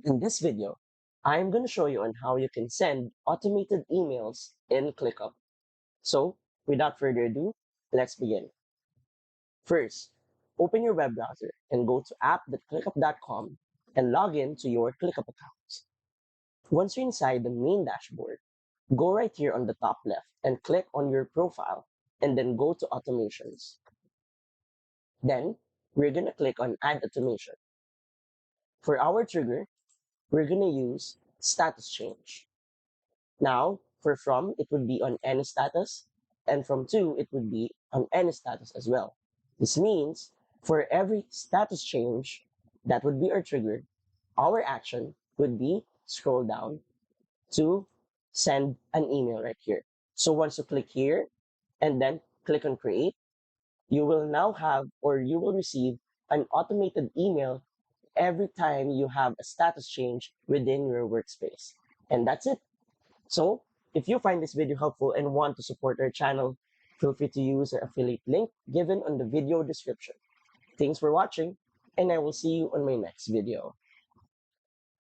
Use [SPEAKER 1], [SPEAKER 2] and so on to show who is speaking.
[SPEAKER 1] In this video, I'm going to show you on how you can send automated emails in ClickUp. So, without further ado, let's begin. First, open your web browser and go to app.clickup.com and log in to your ClickUp account. Once you're inside the main dashboard, go right here on the top left and click on your profile and then go to Automations. Then, we're going to click on Add Automation. For our trigger, we're going to use status change. Now, for from, it would be on any status, and from to, it would be on any status as well. This means for every status change, that would be our trigger, our action would be scroll down to send an email right here. So once you click here and then click on create, you will now have or you will receive an automated email every time you have a status change within your workspace. And that's it. So, if you find this video helpful and want to support our channel, feel free to use our affiliate link given on the video description. Thanks for watching, and I will see you on my next video.